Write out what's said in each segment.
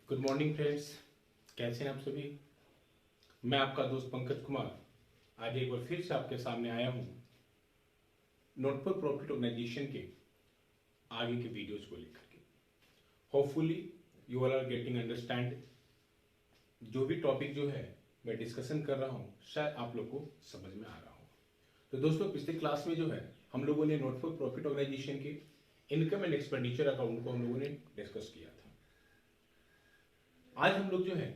Good morning friends, कैसे हैं आप सभी। मैं आपका दोस्त पंकज कुमार आज एक बार फिर से आपके सामने आया हूं नोट फॉर प्रॉफिट ऑर्गेनाइजेशन के आगे के वीडियोज को लेकर के। Hopefully you all are getting understand. जो भी टॉपिक जो है मैं डिस्कशन कर रहा हूं शायद आप लोग को समझ में आ रहा हो। तो दोस्तों, पिछले क्लास में जो है हम लोगों ने नोट फॉर प्रॉफिट ऑर्गेनाइजेशन के इनकम एंड एक्सपेंडिचर अकाउंट को हम लोगों ने डिस्कस किया था। आज हम लोग जो है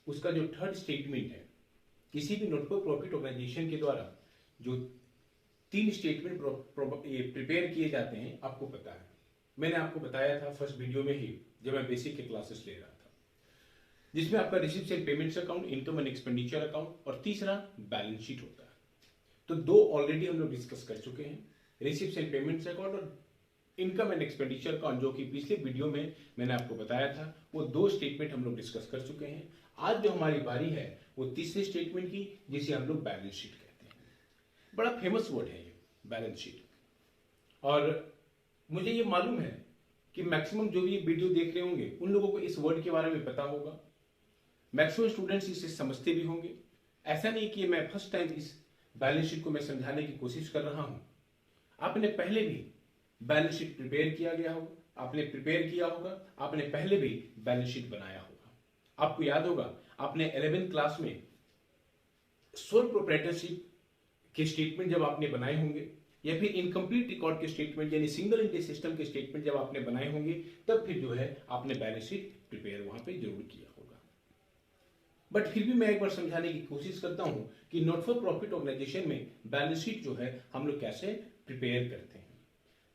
उसका जो थर्ड स्टेटमेंट है, किसी भी नोट फॉर प्रॉफिट ऑर्गेनाइजेशन के द्वारा जो 3 स्टेटमेंट प्रिपेयर किए जाते हैं, आपको पता है। मैंने आपको बताया था फर्स्ट वीडियो में ही जब मैं बेसिक के क्लासेस ले रहा था, जिसमें आपका receipts and payments account, income and expenditure account और तीसरा बैलेंस शीट होता है। तो 2 ऑलरेडी हम लोग डिस्कस कर चुके हैं, रिसीप्ट्स एंड पेमेंट्स अकाउंट और इनकम एंड एक्सपेंडिचर अकाउंट, जो कि पिछले वीडियो में मैंने आपको बताया था। वो 2 स्टेटमेंट हम लोग डिस्कस कर चुके हैं। आज जो हमारी बारी है वो तीसरे स्टेटमेंट की, जिसे हम लोग बैलेंस शीट कहते हैं। बड़ा फेमस वर्ड है ये बैलेंस शीट, और मुझे ये मालूम है कि मैक्सिमम जो भी ये वीडियो देख रहे होंगे उन लोगों को इस वर्ड के बारे में पता होगा। मैक्सिमम स्टूडेंट्स इसे समझते भी होंगे। ऐसा नहीं कि मैं फर्स्ट टाइम इस बैलेंस शीट को मैं समझाने की कोशिश कर रहा हूं। आपने पहले भी बैलेंस शीट प्रिपेयर किया गया होगा, आपने प्रिपेयर किया होगा, आपने पहले भी बैलेंस शीट बनाया होगा। आपको याद होगा आपने 11th क्लास में सोल प्रोप्राइटरशिप के स्टेटमेंट जब आपने बनाए होंगे, या फिर इनकम्प्लीट रिकॉर्ड के स्टेटमेंट यानी सिंगल एंट्री सिस्टम के स्टेटमेंट जब आपने बनाए होंगे, तब फिर जो है आपने बैलेंस शीट प्रिपेयर वहां पे जरूर किया होगा। बट फिर भी मैं एक बार समझाने की कोशिश करता हूं कि नॉट फॉर प्रॉफिट ऑर्गेनाइजेशन में बैलेंस शीट जो है हम लोग कैसे प्रिपेयर करते हैं।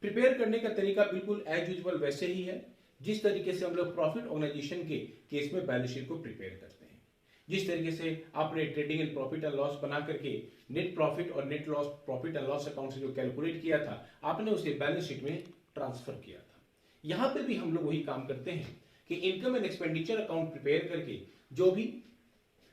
प्रिपेयर करने का तरीका बिल्कुल एज यूजुअल वैसे ही है जिस तरीके से हम लोग प्रॉफिट ऑर्गेनाइजेशन के केस में बैलेंस शीट को प्रिपेयर करते हैं। जिस तरीके से आपने trading and profit and loss बना करके नेट प्रॉफिट और net loss profit and loss account से जो कैलकुलेट किया था, आपने उसे बैलेंस शीट में ट्रांसफर किया था। यहां पे भी हम लोग वही काम करते हैं कि income and expenditure account prepare करके जो भी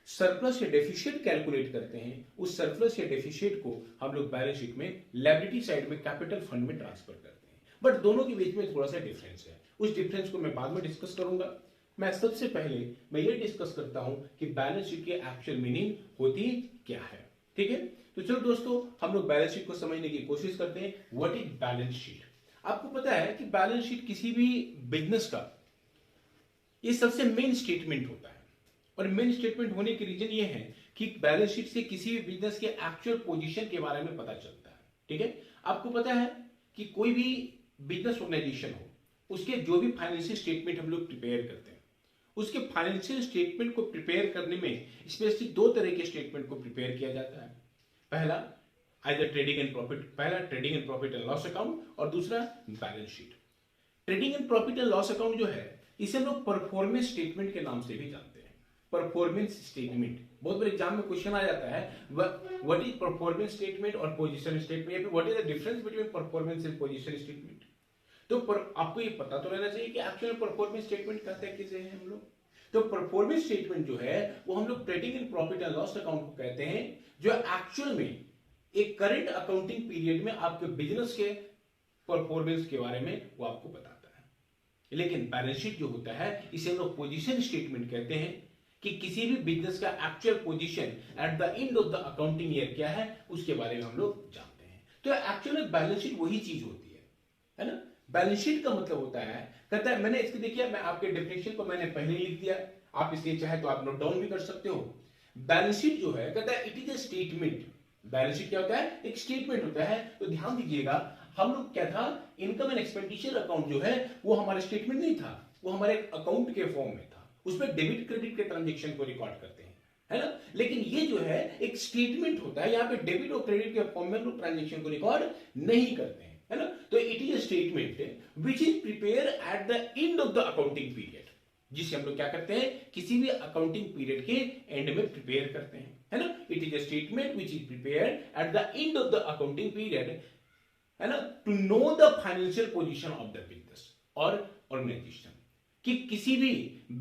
सरप्लस या डेफिशिएट कैलकुलेट करते हैं, उस सरप्लस या डेफिशिएट को हम लोग बैलेंस शीट में लायबिलिटी साइड में कैपिटल फंड में ट्रांसफर करते हैं। बट दोनों के बीच में थोड़ा सा डिफरेंस है, उस डिफरेंस को मैं बाद में डिस्कस करूंगा। मैं सबसे पहले मैं ये डिस्कस करता हूं कि बैलेंस शीट की एक्चुअल मीनिंग होती क्या है। ठीक है, तो चलो दोस्तों, हम लोग बैलेंस शीट को समझने की कोशिश करते हैं। What is balance sheet? आपको पता है कि बैलेंस शीट किसी भी बिजनेस का ये सबसे मेन स्टेटमेंट होता है, और मेन स्टेटमेंट होने की रीजन ये है कि बैलेंस शीट से किसी भी बिजनेस के एक्चुअल पोजीशन के बारे में पता चलता है। ठीक है, आपको पता है कि कोई भी बिजनेस ऑर्गेनाइजेशन हो, उसके जो भी फाइनेंशियल स्टेटमेंट हम लोग प्रिपेयर करते हैं, उसके फाइनेंशियल स्टेटमेंट को प्रिपेयर करने में स्पेशली 2 तरह के स्टेटमेंट को प्रिपेयर किया जाता है। पहला trading and profit and loss account, और दूसरा balance sheet. Trading and profit and loss account जो है इसे हम लोग परफॉर्मेंस स्टेटमेंट के नाम से भी जानते हैं। परफॉर्मेंस स्टेटमेंट बहुत बार एग्जाम में क्वेश्चन आ जाता है, व्हाट इज परफॉर्मेंस स्टेटमेंट और पोजीशन स्टेटमेंट, या फिर what is the difference between performance and position statement. तो आपको ये पता तो रहना चाहिए कि एक्चुअल परफॉर्मेंस स्टेटमेंट कहते हैं किसे हैं हम लोग। तो परफॉर्मेंस स्टेटमेंट जो है वो हम लोग trading and profit and loss account को कहते हैं, जो एक्चुअल में एक करंट अकाउंटिंग पीरियड में आपके बिजनेस के परफॉर्मेंस के बारे में वो आपको बताता है। लेकिन बैलेंस शीट जो होता है इसे हम लोग पोजीशन स्टेटमेंट कहते हैं, कि किसी भी बिजनेस का actual position eight the end of the accounting year क्या है उसके बारे में हम लोग जानते हैं। तो एक्चुअली बैलेंस शीट वही चीज होती है ना। बैलेंस शीट का मतलब होता है, कहता है, मैंने इसके देखिए मैं आपके डेफिनेशन को मैंने पहले लिख दिया, आप इसलिए चाहे तो आप नोट डाउन भी कर सकते हो। बैलेंस शीट जो है कहता है it is a statement. Balance sheet क्या होता है? एक स्टेटमेंट होता है। तो ध्यान दीजिएगा, हम लोग क्या था, इनकम एंड एक्सपेंडिचर अकाउंट जो है वो हमारे स्टेटमेंट नहीं था, वो हमारे अकाउंट के फॉर्म में था। उसमें डेबिट क्रेडिट के ट्रांजेक्शन को रिकॉर्ड करते हैं, है ना। लेकिन ये जो है एक स्टेटमेंट होता है, यहाँ पे डेबिट और क्रेडिट के फॉर्म में लोग ट्रांजेक्शन को रिकॉर्ड नहीं करते हैं, है ना। तो it is a statement which is prepare at the end of the accounting period, जिसे हम लोग क्या करते हैं, किसी भी अकाउंटिंग पीरियड के एंड में प्रिपेयर करते हैं, है ना। It is a statement which is prepare at the end of the accounting period, है ना, to know the financial position of the business और ऑर्गेनाइजेशन, कि किसी भी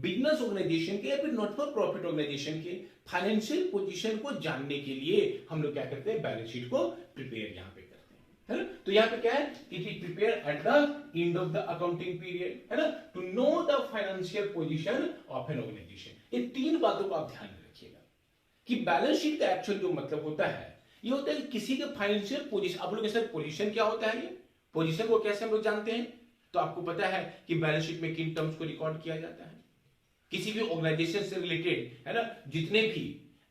बिजनेस ऑर्गेनाइजेशन के या फिर नॉट फॉर प्रॉफिट ऑर्गेनाइजेशन के फाइनेंशियल पोजीशन को जानने के लिए हम लोग क्या करते हैं, बैलेंस शीट को प्रिपेयर यहां पे करते हैं, है ना। तो यहां पे क्या है, it is prepare at the end of the accounting period, है ना, to know the financial position of an organisation. ये तीन बातों को आप ध्यान में रखिएगा कि बैलेंस शीट का एक्चुअल जो मतलब होता है ये होता है किसी का फाइनेंशियल पोजीशन। आप लोग के साथ पोजीशन क्या होता है, ये पोजीशन को कैसे हम लोग जानते हैं, तो आपको पता है कि बैलेंस शीट में किन टर्म्स को रिकॉर्ड किया जाता है। किसी भी ऑर्गेनाइजेशन से रिलेटेड, है ना, जितने भी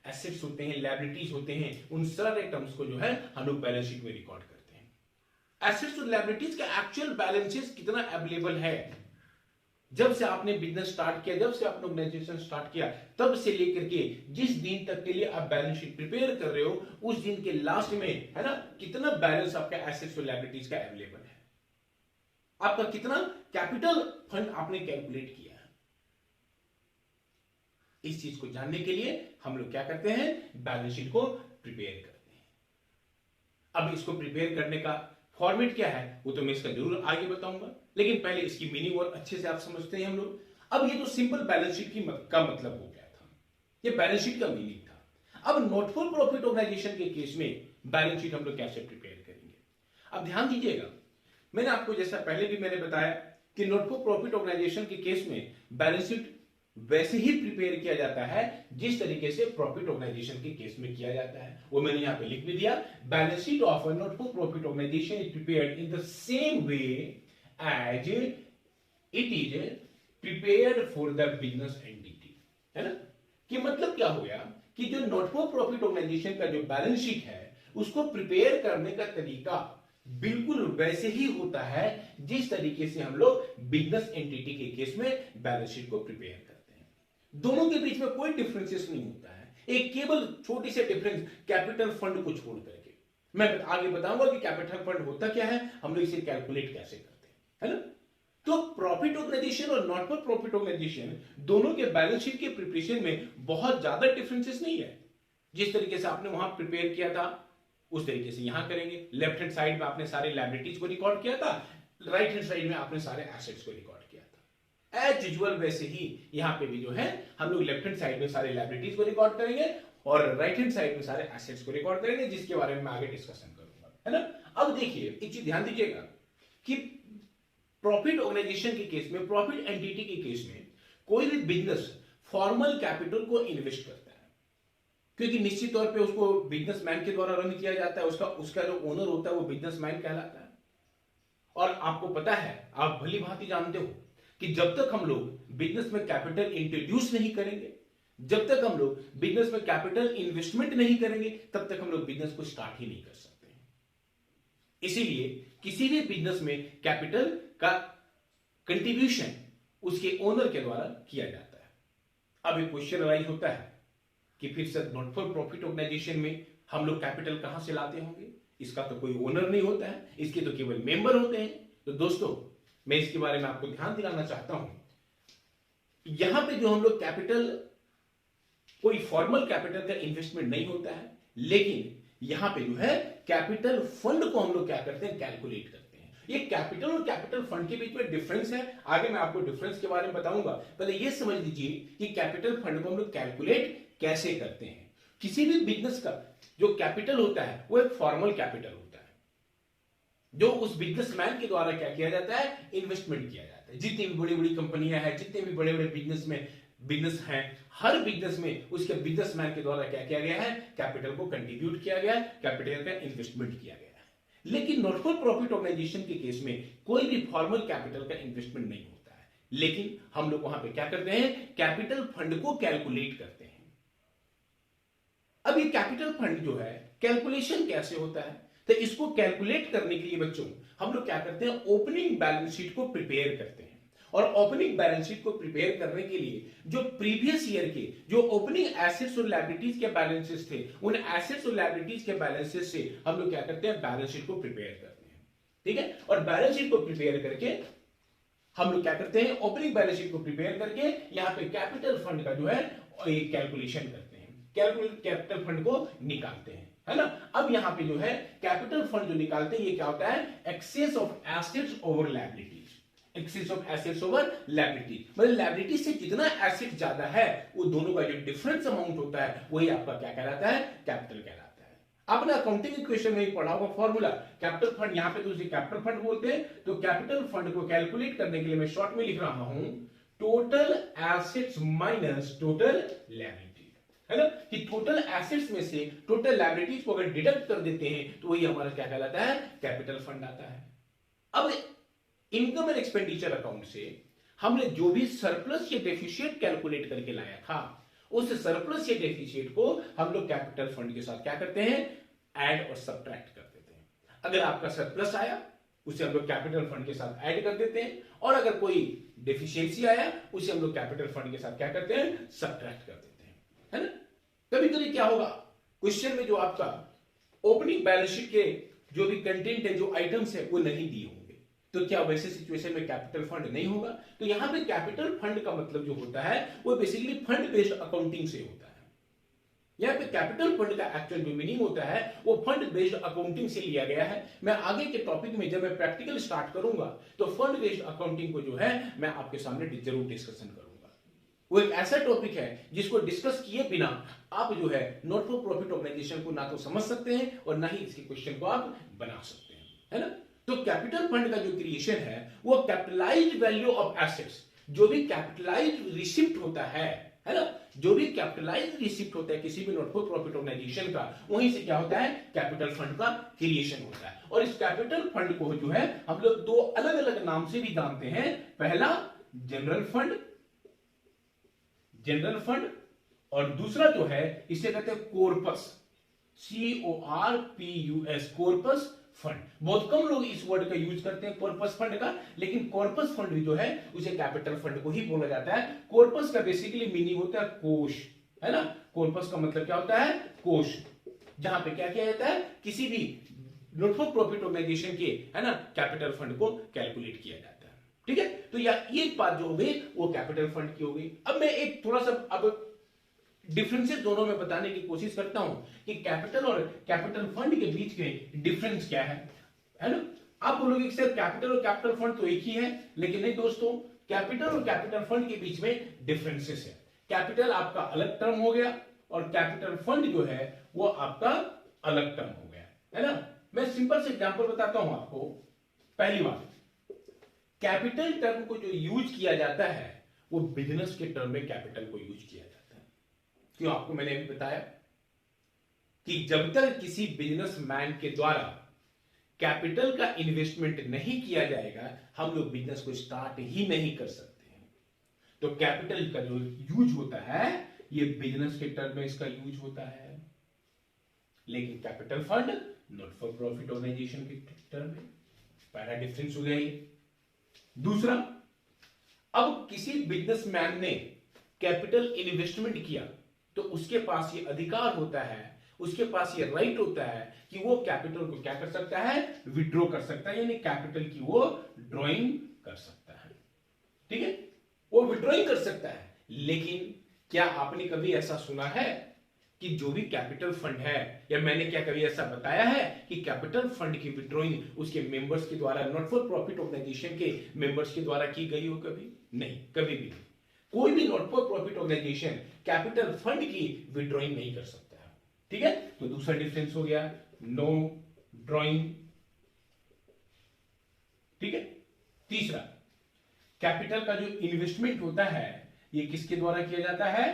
एसेट्स होते हैं, लायबिलिटीज होते हैं, उन सारे टर्म्स को जो है हम लोग बैलेंस शीट में रिकॉर्ड करते हैं। एसेट्स और लायबिलिटीज का एक्चुअल बैलेंसेस कितना अवेलेबल है, जब से आपने बिजनेस स्टार्ट किया, जब से आपने ऑर्गेनाइजेशन स्टार्ट किया, तब से लेकर के जिस दिन तक के लिए आप बैलेंस शीट प्रिपेयर कर रहे हो, उस दिन के लास्ट में, है ना, कितना बैलेंस आपका एसेट्स और लायबिलिटीज का अवेलेबल है, आपका कितना कैपिटल फंड आपने कैलकुलेट किया है। इस चीज को जानने के लिए हम लोग क्या करते हैं, बैलेंस शीट को प्रिपेयर करते हैं। अब इसको प्रिपेयर करने का फॉर्मेट क्या है वो तो मैं इसका जरूर आगे बताऊंगा, लेकिन पहले इसकी मीनिंग और अच्छे से आप समझते हैं हम लोग। अब ये तो सिंपल बैलेंस शीट का मतलब हो गया था, ये बैलेंस शीट का मीनिंग था। अब नॉट फॉर प्रॉफिट ऑर्गेनाइजेशन के केस में बैलेंस शीट हम लोग कैसे प्रिपेयर करेंगे। अब ध्यान दीजिएगा, मैंने आपको जैसा पहले भी मैंने बताया कि नॉट फॉर प्रॉफिट ऑर्गेनाइजेशन के केस में बैलेंस शीट वैसे ही प्रिपेयर किया जाता है जिस तरीके से प्रॉफिट ऑर्गेनाइजेशन के केस में किया जाता है, वो मैंने यहां पे लिख भी दिया। Balance sheet of a not for profit organisation is prepared in the same way as it is prepared for the business entity, है ना। कि मतलब क्या हो गया कि जो नॉट फॉर प्रॉफिट ऑर्गेनाइजेशन का जो बैलेंस शीट है उसको प्रिपेयर करने का तरीका बिल्कुल वैसे ही होता है जिस तरीके से हम लोग बिजनेस एंटिटी के केस में बैलेंस शीट को प्रिपेयर करते हैं। दोनों के बीच में कोई डिफरेंसेस नहीं होता है, एक केवल छोटी सी डिफरेंस कैपिटल फंड को छोड़ करके। मैं आगे बताऊंगा कि कैपिटल फंड होता क्या है, हम लोग इसे कैलकुलेट कैसे करते हैं, है ना। तो प्रॉफिट ऑर्गेनाइजेशन और नॉट फॉर प्रॉफिट ऑर्गेनाइजेशन दोनों के बैलेंस शीट के प्रिपरेशन में बहुत ज्यादा डिफरेंसेस नहीं है। जिस तरीके से आपने वहां प्रिपेयर किया था उस तरीके से यहां करेंगे। लेफ्ट हैंड साइड में आपने सारे लायबिलिटीज को रिकॉर्ड किया था, राइट हैंड साइड में आपने सारे एसेट्स को रिकॉर्ड किया था। एज यूजुअल वैसे ही यहां पे भी जो है हम लोग लेफ्ट हैंड साइड में सारे लायबिलिटीज को रिकॉर्ड करेंगे और राइट हैंड साइड में सारे एसेट्स को रिकॉर्ड करेंगे, जिसके बारे में मैं आगे डिस्कशन करूंगा, है ना। अब देखिए एक चीज ध्यान दीजिएगा कि प्रॉफिट ऑर्गेनाइजेशन के केस में, प्रॉफिट एंटिटी के केस में कोई भी बिजनेस फॉर्मल कैपिटल को इन्वेस्ट करता है, क्योंकि निश्चित तौर पे उसको बिजनेसमैन के द्वारा रन किया जाता है, उसका जो ओनर होता है वो बिजनेसमैन कहलाता है। और आपको पता है, आप भली भांति जानते हो कि जब तक हम लोग बिजनेस में कैपिटल इंट्रोड्यूस नहीं करेंगे, जब तक हम लोग बिजनेस में कैपिटल इन्वेस्टमेंट नहीं करेंगे, तब तक हम लोग बिजनेस को स्टार्ट ही नहीं कर सकते। इसीलिए किसी भी बिजनेस में कैपिटल का कंट्रीब्यूशन उसके ओनर के द्वारा किया जाता है। अब एक क्वेश्चन राइज होता है कि फिर sir not for profit organisation में हम लोग कैपिटल कहां से लाते होंगे, इसका तो कोई ओनर नहीं होता है, इसके तो केवल मेंबर होते हैं। तो दोस्तों मैं इसके बारे में आपको ध्यान दिलाना चाहता हूं, यहां पे जो हम लोग कैपिटल, कोई फॉर्मल कैपिटल का इन्वेस्टमेंट नहीं होता है, लेकिन यहां पे जो है कैपिटल फंड को हम लोग क्या करते हैं, कैलकुलेट करते हैं। ये कैपिटल और कैपिटल फंड के बीच में डिफरेंस है, आगे मैं आपको डिफरेंस के बारे में बताऊंगा। पहले ये समझ लीजिए कि कैपिटल फंड को हम लोग कैलकुलेट कैसे करते हैं। किसी भी बिजनेस का जो कैपिटल होता है वो एक फॉर्मल कैपिटल होता है, जो उस बिजनेसमैन के द्वारा क्या किया जाता है, इन्वेस्टमेंट किया जाता है। जितनी भी बड़ी बड़ी कंपनियां हैं, जितने भी बड़े बड़े बिजनेस हैं, हर बिजनेस में उसके बिजनेसमैन के द्वारा क्या किया गया है, कैपिटल को कंट्रीब्यूट किया गया है, कैपिटल का इन्वेस्टमेंट किया गया है। लेकिन नॉट फॉर प्रॉफिट ऑर्गेनाइजेशन के केस में कोई भी फॉर्मल कैपिटल का इन्वेस्टमेंट नहीं होता है, लेकिन हम लोग वहां पे क्या करते हैं, कैपिटल फंड को कैलकुलेट करते हैं। अब ये कैपिटल फंड जो है कैलकुलेशन कैसे होता है, तो इसको कैलकुलेट करने के लिए बच्चों हम लोग क्या करते हैं, ओपनिंग बैलेंस शीट को प्रिपेयर करते हैं। और ओपनिंग बैलेंस शीट को प्रिपेयर करने के लिए जो प्रीवियस ईयर के जो ओपनिंग एसेट्स और लायबिलिटीज के बैलेंसेस थे, उन एसेट्स और लायबिलिटीज के बैलेंसेस से हम लोग क्या करते हैं, बैलेंस शीट को प्रिपेयर करते हैं। ठीक है, और बैलेंस शीट को प्रिपेयर करके हम लोग क्या करते हैं, ओपनिंग बैलेंस शीट को प्रिपेयर करके यहाँ पे कैपिटल फंड का जो है कैलकुलेशन करते हैं, कैपिटल फंड को निकालते हैं, है ना। अब यहाँ पे जो है कैपिटल फंड जो निकालते हैं, ये क्या होता है, excess of assets over liabilities. Excess of assets over liability, मतलब लायबिलिटी से जितना एसेट ज्यादा है वो दोनों का जो डिफरेंस अमाउंट होता है वही आपका क्या कहलाता है, कैपिटल कहलाता है। आपने अकाउंटिंग इक्वेशन में ही पढ़ा होगा फॉर्मूला, कैपिटल फंड, यहां पे तो उसे कैपिटल फंड बोलते हैं। तो कैपिटल फंड को कैलकुलेट करने के लिए मैं शॉर्ट में लिख रहा हूं total assets minus total liability, है ना, कि टोटल एसेट्स में से टोटल लायबिलिटीज को अगर डिडक्ट कर देते हैं तो वही हमारा क्या कहलाता है, कैपिटल फंड आता है। अब इनकम एंड एक्सपेंडिचर अकाउंट से हमने जो भी सरप्लस या डेफिशिएट कैलकुलेट करके लाया था, उस सरप्लस या डेफिशिएट को हम लोग कैपिटल फंड के साथ क्या करते हैं, ऐड और सब्ट्रैक्ट कर देते हैं। अगर आपका सरप्लस आया उसे हम लोग कैपिटल फंड के साथ ऐड कर देते हैं, और अगर कोई डेफिशिएंसी आया उसे हम लोग कैपिटल फंड के साथ क्या करते हैं, सब्ट्रैक्ट कर देते हैं, है ना। कभी कभी क्या होगा, क्वेश्चन में जो आपका ओपनिंग बैलेंस शीट के जो भी कंटेंट है, जो आइटम्स है, वो नहीं दिए होंगे, तो क्या वैसे सिचुएशन में कैपिटल फंड नहीं होगा। तो यहां पे कैपिटल फंड का मतलब जो होता है वो बेसिकली फंड बेस्ड अकाउंटिंग से होता है। यहां पे कैपिटल फंड का एक्चुअल जो मीनिंग होता है वो फंड बेस्ड अकाउंटिंग से लिया गया है। मैं आगे के टॉपिक में जब मैं प्रैक्टिकल स्टार्ट करूंगा तो फंड बेस्ड अकाउंटिंग को जो है मैं आपके सामने जरूर डिस्कशन करूंगा। वो एक ऐसा टॉपिक है जिसको डिस्कस किए बिना आप जो है नॉट फॉर प्रॉफिट ऑर्गेनाइजेशन को ना तो समझ सकते हैं और ना ही इसके क्वेश्चन को आप बना सकते हैं, है ना। तो कैपिटल फंड का जो क्रिएशन है वो कैपिटलाइज्ड वैल्यू ऑफ एसेट्स, जो भी कैपिटलाइज्ड रिसिप्ट होता है ना, जो भी कैपिटलाइज्ड रिसिप्ट होता है किसी भी नॉट फॉर प्रॉफिट ऑर्गेनाइजेशन का, वहीं से क्या होता है, कैपिटल फंड का क्रिएशन होता है। और इस कैपिटल फंड को जो है हम लोग दो अलग अलग नाम से भी जानते हैं। पहला जनरल फंड, जनरल फंड, और दूसरा जो है इसे कहते हैं कॉर्पस, CORPUS, कॉर्पस फंड। बहुत कम लोग इस वर्ड का यूज करते हैं कॉर्पस फंड का, लेकिन कॉर्पस फंड भी जो है उसे कैपिटल फंड को ही बोला जाता है। कॉर्पस का बेसिकली मीनिंग होता है कोष, है ना। कॉर्पस का मतलब क्या होता है, कोष, जहां पे क्या किया जाता है, किसी भी नॉट फॉर प्रॉफिट ऑर्गेनाइजेशन के, है ना, कैपिटल फंड को कैलकुलेट किया जाता है। ठीक है, तो ये बात जो हो गई वो कैपिटल फंड की हो गई। अब मैं एक थोड़ा सा अब डिफरेंसेस दोनों में बताने की कोशिश करता हूं कि कैपिटल और कैपिटल फंड के बीच के डिफरेंस क्या है ना। आप बोलोगे कि सर कैपिटल और कैपिटल फंड तो एक ही है, लेकिन नहीं दोस्तों, कैपिटल और कैपिटल फंड के बीच में डिफरेंसेस है। कैपिटल आपका अलग टर्म हो गया और कैपिटल फंड जो है वो आपका अलग टर्म हो गया, है ना। मैं सिंपल से एग्जांपल बताता हूं आपको। पहली बात, कैपिटल टर्म को जो यूज किया जाता है वो बिजनेस के टर्म में कैपिटल को यूज किया जाता है। क्यों, आपको मैंने अभी बताया कि जब तक किसी बिजनेसमैन के द्वारा कैपिटल का इन्वेस्टमेंट नहीं किया जाएगा हम लोग बिजनेस को स्टार्ट ही नहीं कर सकते हैं। तो कैपिटल का जो यूज होता है ये बिजनेस के टर्म में इसका यूज होता है, लेकिन capital fund not for profit organisation के टर्म में। पहला डिफरेंस हो गया ये। दूसरा, अब किसी बिजनेसमैन ने कैपिटल इन्वेस्टमेंट किया तो उसके पास ये अधिकार होता है, उसके पास ये राइट होता है कि वो कैपिटल को क्या कर सकता है, विड्रॉ कर सकता है, यानी कैपिटल की वो ड्रॉइंग कर सकता है। ठीक है, वो विड्रॉइंग कर सकता है। लेकिन क्या आपने कभी ऐसा सुना है कि जो भी कैपिटल फंड है, या मैंने क्या कभी ऐसा बताया है कि कैपिटल फंड की विड्रॉइंग उसके मेंबर्स के द्वारा, नॉट फॉर प्रॉफिट ऑर्गेनाइजेशन के मेंबर्स के द्वारा की गई हो? कभी नहीं, कभी भी नहीं। कोई भी not for profit organisation capital fund की विड्रॉइंग नहीं कर सकता है। ठीक है, तो दूसरा डिफरेंस हो गया नो ड्रॉइंग। ठीक है, तीसरा, कैपिटल का जो इन्वेस्टमेंट होता है ये किसके द्वारा किया जाता है,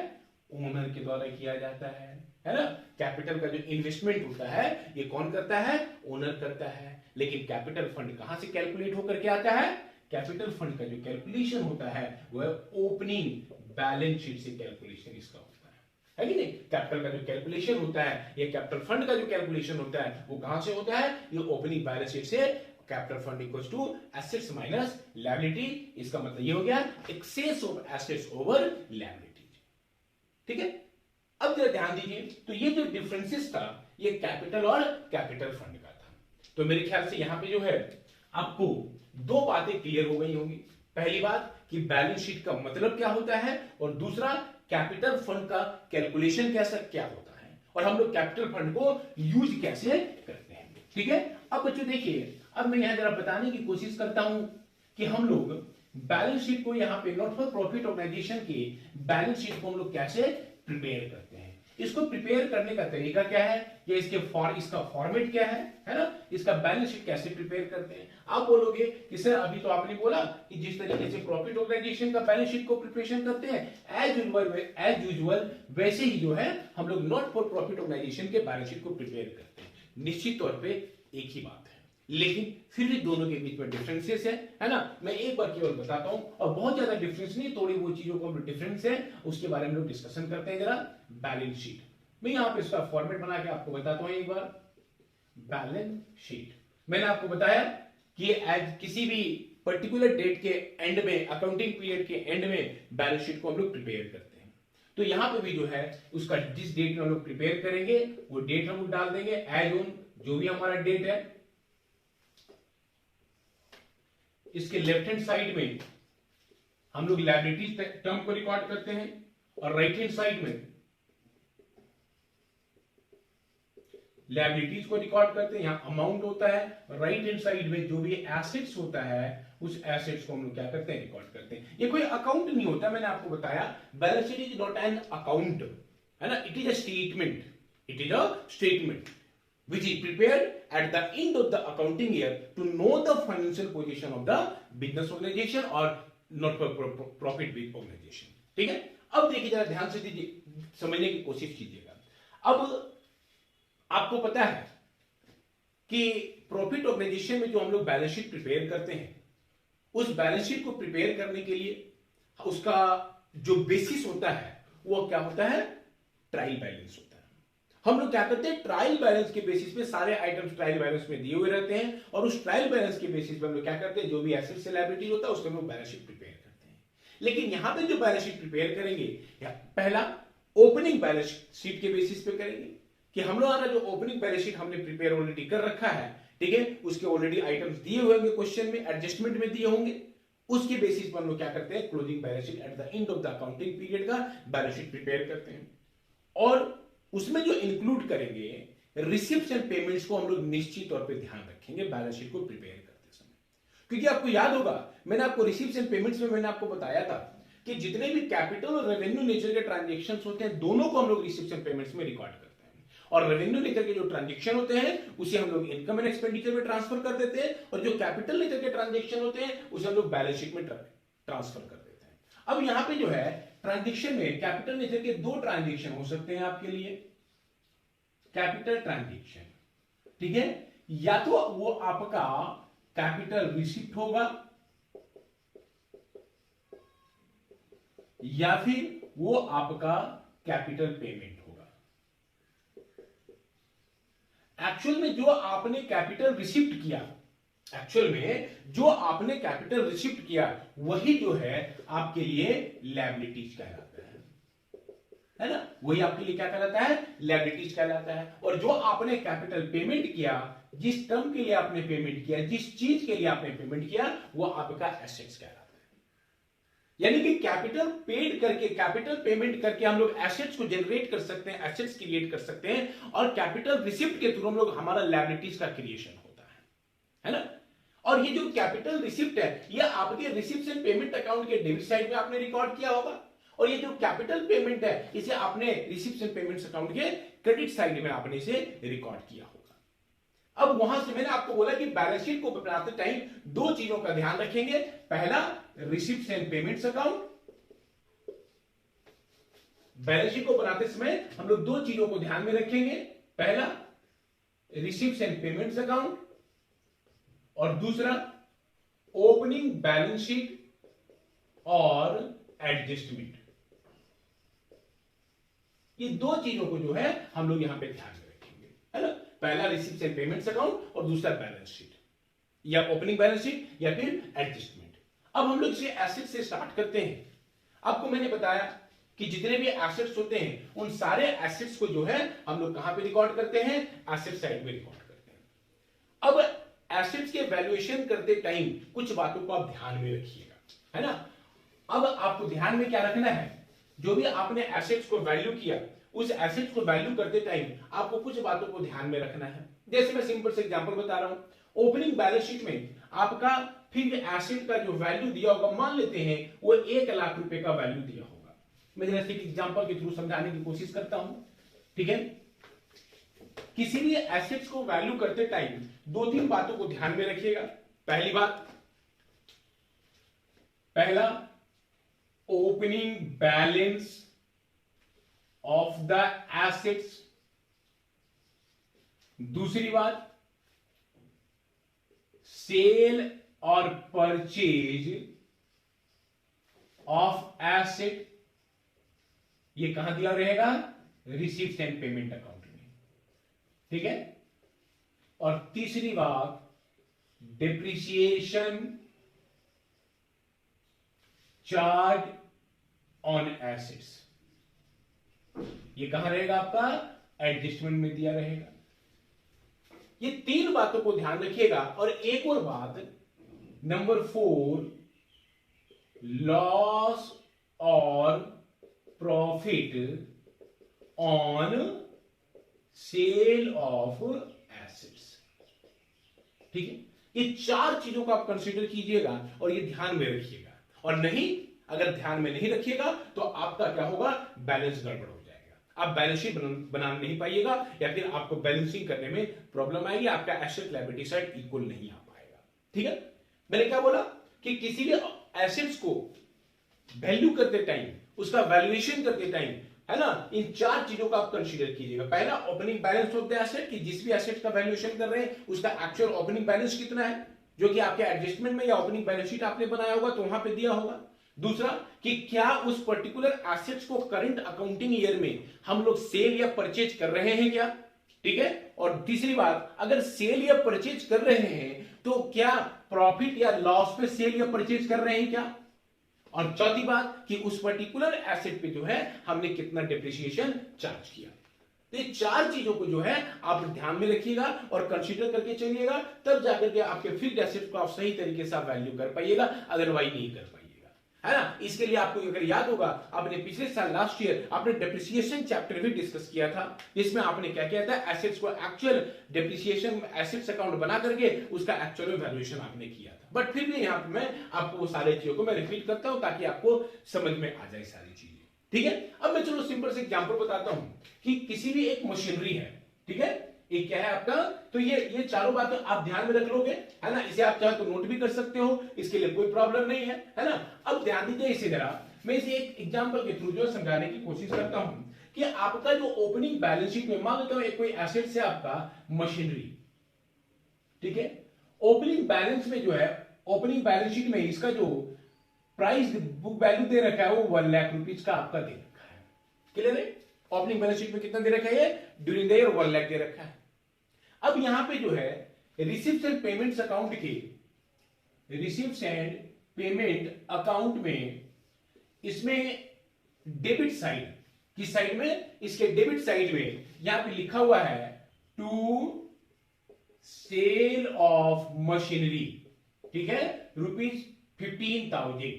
ओनर के द्वारा किया जाता है ना। कैपिटल का जो इन्वेस्टमेंट होता है ये कौन करता है, ओनर करता है। लेकिन कैपिटल फंड कहां से कैलकुलेट होकर के आता है, कैपिटल फंड का जो कैलकुलेशन होता है वह ओपनिंग बैलेंस शीट से कैलकुलेशन इसका होता है कि नहीं। कैपिटल का जो कैलकुलेशन होता है, ये कैपिटल फंड का जो कैलकुलेशन होता है वो कहां से होता है, ये ओपनिंग बैलेंस शीट से। Capital fund equals to assets minus liability, इसका मतलब ये हो गया excess of assets over liability. ठीक है, अब जरा ध्यान दीजिए, तो ये जो डिफरेंसेस था ये कैपिटल और कैपिटल फंड का था। तो मेरे ख्याल से यहां पे जो है आपको दो बातें क्लियर हो गई होंगी। पहली बात कि बैलेंस शीट का मतलब क्या होता है, और दूसरा कैपिटल फंड का कैलकुलेशन कैसा क्या होता है, और हम लोग कैपिटल फंड को यूज कैसे करते हैं। ठीक है, अब बच्चों देखिए, अब मैं यहां जरा बताने की कोशिश करता हूं कि हम लोग बैलेंस शीट को, यहां पे नॉट फॉर प्रॉफिट ऑर्गेनाइजेशन की बैलेंस शीट को हम लोग कैसे प्रिपेयर करते हैं। इसको प्रिपेयर करने का तरीका क्या है, या इसका फॉर्मेट क्या है ना, इसका बैलेंस शीट कैसे प्रिपेयर करते हैं। आप बोलोगे कि सर अभी तो आपने बोला कि जिस तरीके से प्रॉफिट ऑर्गेनाइजेशन का बैलेंस शीट को प्रिपरेशन करते हैं एज यूजुअल वैसे ही जो है हम लोग नॉट फॉर प्रॉफिट ऑर्गेनाइजेशन के बैलेंस शीट को प्रिपेयर करते हैं। निश्चित तौर पे एक ही बात है, लेकिन फिर भी दोनों के बीच में डिफरेंसेस है ना। मैं एक बार केवल बताता हूं, और बहुत ज्यादा डिफरेंस नहीं, थोड़ी वो चीजों को डिफरेंस है उसके बारे में लोग डिस्कशन करते हैं। जरा बैलेंस शीट, मैं यहां पे इसका फॉर्मेट बना के आपको बताता हूं एक बार। बैलेंस शीट मैंने आपको बताया कि एज किसी भी पर्टिकुलर डेट के एंड में, अकाउंटिंग पीरियड के एंड में बैलेंस शीट को हम लोग प्रिपेयर करते हैं। तो यहां पे भी जो है उसका जिस डेट में हम लोग प्रिपेयर करेंगे वो डेट हम लोग डाल देंगे एज ऑन जो भी हमारा डेट है। इसके लेफ्ट हैंड साइड में हम लोग लायबिलिटीज टर्म को रिकॉर्ड करते हैं, और राइट हैंड साइड में लायबिलिटीज को रिकॉर्ड करते हैं। यहां अमाउंट होता है, राइट हैंड साइड में जो भी एसेट्स होता है उस एसेट्स को हम लोग क्या करते हैं, रिकॉर्ड करते हैं। ये कोई अकाउंट नहीं होता, मैंने आपको बताया balance sheet is not an account, है ना, it is a statement, it is a statement which is prepared at the end of the accounting year to know the financial position of the business organization or not for profit big organization। ठीक है, अब देखिए जरा ध्यान से दीजिए, समझने की कोशिश कीजिएगा। अब आपको पता है कि प्रॉफिट ऑर्गेनाइजेशन में जो हम लोग बैलेंस शीट प्रिपेयर करते हैं, उस बैलेंस शीट को प्रिपेयर करने के लिए उसका जो बेसिस होता है वो क्या होता है, ट्रायल बैलेंस होता है। हम लोग क्या करते हैं, ट्रायल बैलेंस के बेसिस पे सारे आइटम्स ट्रायल बैलेंस में दिए हुए रहते हैं, और उस ट्रायल बैलेंस के बेसिस पे हम लोग क्या करते हैं, जो भी एसेट से लायबिलिटी होता है उसका हम लोग बैलेंस शीट प्रिपेयर करते हैं। लेकिन यहां पे जो बैलेंस शीट प्रिपेयर करेंगे, पहला ओपनिंग बैलेंस शीट के बेसिस पे करेंगे कि हम लोग जो ओपनिंग बैलेंस शीट हमने प्रिपेयर ऑलरेडी कर रखा है, ठीक है, उसके ऑलरेडी आइटम्स दिए हुए होंगे, क्वेश्चन में एडजस्टमेंट में दिए होंगे, उसके बेसिस पर हम लोग क्या करते हैं, closing balance sheet at the end of the accounting period का बैलेंस शीट प्रिपेयर करते हैं। और उसमें जो इंक्लूड करेंगे रिसिप्ट्स एंड पेमेंट्स को हम लोग निश्चित तौर पे ध्यान रखेंगे बैलेंस शीट को प्रिपेयर करते समय, क्योंकि आपको याद होगा मैंने आपको रिसिप्ट्स एंड पेमेंट्स में मैंने आपको बताया था कि जितने भी कैपिटल और रेवेन्यू नेचर के ट्रांजैक्शंस होते हैं दोनों को हम लोग रिसिप्ट्स एंड पेमेंट्स में रिकॉर्ड करते हैं, और रेवेन्यू नेचर के जो ट्रांजैक्शन होते हैं उसे हम लोग इनकम एंड एक्सपेंडिचर में ट्रांसफर कर देते हैं, और जो कैपिटल नेचर के ट्रांजैक्शन होते हैं उसे हम लोग बैलेंस शीट में ट्रांसफर कर देते हैं। अब यहां पे जो है ट्रांजैक्शन में कैपिटल नेचर के दो ट्रांजैक्शन हो सकते हैं आपके लिए, कैपिटल ट्रांजैक्शन, ठीक है, या तो वो आपका कैपिटल रिसिप्ट होगा या फिर वो आपका कैपिटल पेमेंट होगा। एक्चुअल में जो आपने कैपिटल रिसिप्ट किया, एक्चुअल में जो आपने कैपिटल रिसिप्ट किया वही जो है आपके लिए लायबिलिटीज कहलाता है ना, वही आपके लिए क्या कहलाता है, लायबिलिटीज कहलाता है। और जो आपने कैपिटल पेमेंट किया, जिस टर्म के लिए आपने पेमेंट किया, जिस चीज के लिए आपने पेमेंट किया, वो आपका एसेट्स कहलाता है। यानी कि कैपिटल पेड करके, कैपिटल पेमेंट करके हम लोग एसेट्स को जनरेट कर सकते हैं, एसेट्स क्रिएट कर सकते हैं, और कैपिटल रिसिप्ट के थ्रू हम लोग हमारा लायबिलिटीज का क्रिएशन होता है ना। और ये जो कैपिटल रिसिप्ट है ये आपके रिसिप्ट एंड पेमेंट अकाउंट के डेबिट साइड में आपने रिकॉर्ड किया होगा, और ये जो कैपिटल पेमेंट है इसे आपने रिसिप्ट्स एंड पेमेंट्स अकाउंट के क्रेडिट साइड में आपने इसे रिकॉर्ड किया होगा। अब वहां से मैंने आपको बोला कि बैलेंस शीट को बनाते टाइम दो चीजों का ध्यान रखेंगे, पहला receipts and payments account, balance sheet को बनाते समय हम लोग दो चीजों को ध्यान में रखेंगे, पहला रिसिप्ट्स एंड पेमेंट्स अकाउंट, और दूसरा ओपनिंग बैलेंस शीट और एडजस्टमेंट। ये दो चीजों को जो है हम लोग यहां पे ध्यान में रखेंगे, है ना, पहला रिसिप्ट्स एंड पेमेंट्स अकाउंट और दूसरा बैलेंस शीट, या ओपनिंग बैलेंस शीट या फिर एडजस्टमेंट। अब हम लोग इसे एसेट से स्टार्ट करते हैं। आपको मैंने बताया कि जितने भी एसेट्स होते हैं उन सारे एसेट्स को जो है हम लोग कहां पे रिकॉर्ड करते हैं, एसेट साइड में रिकॉर्ड करते हैं। अब एसेट्स के वैल्यूएशन करते टाइम कुछ बातों को आप ध्यान में रखिएगा, है ना। अब आपको ध्यान में क्या रखना है, जो भी आपने एसेट्स को वैल्यू किया उस एसेट्स को वैल्यू करते टाइम आपको कुछ बातों को ध्यान में रखना है। जैसे मैं सिंपल से एग्जांपल बता रहा हूं, ओपनिंग बैलेंस शीट में आपका फिक्स्ड एसेट का जो वैल्यू दिया होगा, मान लेते हैं वो 1 लाख रुपए का वैल्यू दिया होगा। मैं जैसे एग्जांपल के थ्रू समझाने की कोशिश करता हूं। ठीक है। किसी भी एसेट्स को वैल्यू करते टाइम दो तीन बातों को ध्यान में रखिएगा। पहली बात, पहला opening balance of the assets. दूसरी बात, सेल और परचेज ऑफ एसेट। ये कहां दिया रहेगा? रिसीव्स एंड पेमेंट अकाउंट में, ठीक है। और तीसरी बात, डिप्रिसिएशन चार्ज ऑन एसेट्स। ये कहां रहेगा? आपका एडजस्टमेंट में दिया रहेगा। ये तीन बातों को ध्यान रखिएगा। और एक और बात, नंबर 4, लॉस और profit on sale of assets, ठीक है। ये चार चीजों को आप कंसीडर कीजिएगा और ये ध्यान में रखिएगा। और नहीं, अगर ध्यान में नहीं रखिएगा तो आपका क्या होगा? बैलेंस गड़बड़ हो जाएगा। आप बैलेंस शीट बना नहीं पाइएगा, या फिर आपको बैलेंसिंग करने में प्रॉब्लम आएगी। आपका एसेट लायबिलिटी साइड इक्वल नहीं आ पाएगा, ठीक है। मैंने क्या बोला कि किसी भी एसेट्स को वैल्यू करते टाइम, उसका वैल्यूएशन करते टाइम, है ना, इन चार चीजों का आप कंसीडर कीजिएगा। पहला, opening balance of the asset, कि जिस भी एसेट का वैल्यूएशन कर रहे हैं उसका एक्चुअल ओपनिंग बैलेंस कितना है, जो कि आपके एडजस्टमेंट में या ओपनिंग बैलेंस शीट आपने बनाया होगा तो वहां पे दिया होगा। दूसरा, कि क्या उस पर्टिकुलर एसेट्स को करंट अकाउंटिंग ईयर में हम लोग सेल या परचेज कर रहे हैं क्या, ठीक है। और तीसरी बात, अगर सेल या परचेज कर रहे हैं तो क्या प्रॉफिट या लॉस पे सेल या परचेज कर रहे हैं क्या। और चौथी बात, कि उस पर्टिकुलर एसेट पे जो है हमने कितना डिप्रिसिएशन चार्ज किया। तो ये चार चीजों को जो है आप ध्यान में रखिएगा और कंसीडर करके चलिएगा, तब जाकर के आपके फिक्स्ड एसेट को आप सही तरीके से वैल्यू कर पाइएगा, अदरवाइज नहीं कर पाइएगा, है ना। इसके लिए आपको अगर याद होगा, आपने पिछले साल लास्ट ईयर आपने डिप्रिसिएशन चैप्टर भी डिस्कस किया था, जिसमें आपने क्या किया था? एसेट्स को एक्चुअल डिप्रिसिएशन एसेट्स अकाउंट बना करके उसका एक्चुअल वैल्यूएशन आपने किया था। बट फिर भी यहां पे मैं आपको वो सारी चीजों को मैं रिपीट करता हूं ताकि आपको समझ में आ जाए सारी चीजें, ठीक है। अब मैं चलो सिंपल से एग्जांपल बताता हूं कि किसी भी एक मशीनरी है, ठीक है, एक क्या है आपका, तो ये चारों बातें आप ध्यान में रख लोगे, है ना। इसे आप चाहे तो नोट भी कर सकते हो, इसके लिए कोई प्रॉब्लम नहीं है ना। अब ध्यान दीजिए इसी तरह, मैं इसे एक एग्जांपल के थ्रू जो समझाने की कोशिश करता हूं कि आपका जो ओपनिंग बैलेंस शीट में, मान लेता हूं कोई एसेट से आपका मशीनरी, ठीक है। ओपनिंग बैलेंस में जो है, ओपनिंग बैलेंस शीट में इसका जो प्राइस बुक वैल्यू दे रखा है वो 1 लाख रुपीज का आपका दे रखा है। क्लियर है? ओपनिंग बैलेंस शीट में कितना दे रखा है? ड्यूरिंग द ईयर 1 लाख दे रखा है। अब यहां पे जो है रिसीव्स एंड पेमेंट्स अकाउंट के, रिसीव्स एंड पेमेंट अकाउंट में इसमें डेबिट साइड की साइड में, इसके डेबिट साइड में यहां पे लिखा हुआ है टू सेल ऑफ मशीनरी, ठीक है, ₹15,000।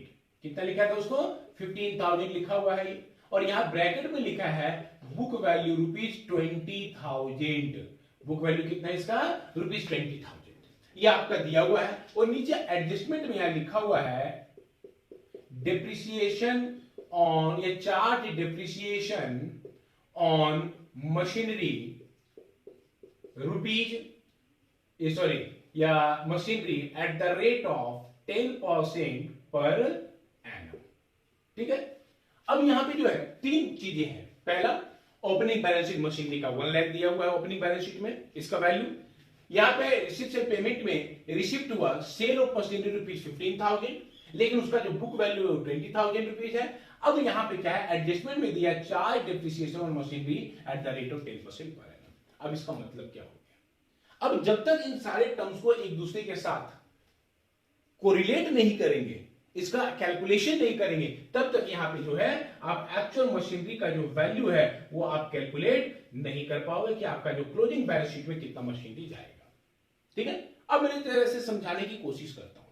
कितना लिखा था उसको? 15,000 लिखा हुआ है। और यहां ब्रैकेट में लिखा है बुक वैल्यू ₹20,000। बुक वैल्यू कितना है इसका? ₹20,000। ये आपका दिया हुआ है। और नीचे एडजस्टमेंट में यहां लिखा हुआ है डिप्रिसिएशन ऑन, ये charge depreciation on machinery machinery at the rate of 10% per annum, ठीक है। अब यहां पे जो है तीन चीजें हैं। पहला, ओपनिंग बैलेंस शीट मशीनरी का 1 लाख दिया हुआ है ओपनिंग बैलेंस शीट में, इसका वैल्यू। यहां पे रिसिप्ट एंड पेमेंट में रिसिप्ट हुआ सेल ऑफ मशीनरी ₹15,000, लेकिन उसका जो बुक वैल्यू है 20,000 है। अब यहां पे क्या है? एडजस्टमेंट में दिया charge depreciation on machinery at the rate of 10% per annum. अब इसका मतलब क्या हो गया? अब जब तक इन सारे टर्म्स को एक दूसरे के साथ कोरिलेट नहीं करेंगे, इसका कैलकुलेशन नहीं करेंगे, तब तक यहां पे जो है आप एक्चुअल मशीनरी का जो वैल्यू है वो आप कैलकुलेट नहीं कर पाओगे कि आपका जो क्लोजिंग बैलेंस शीट में कितना मशीनरी जाएगा, ठीक है। अब मैं इस तरह से समझाने की कोशिश करता हूं।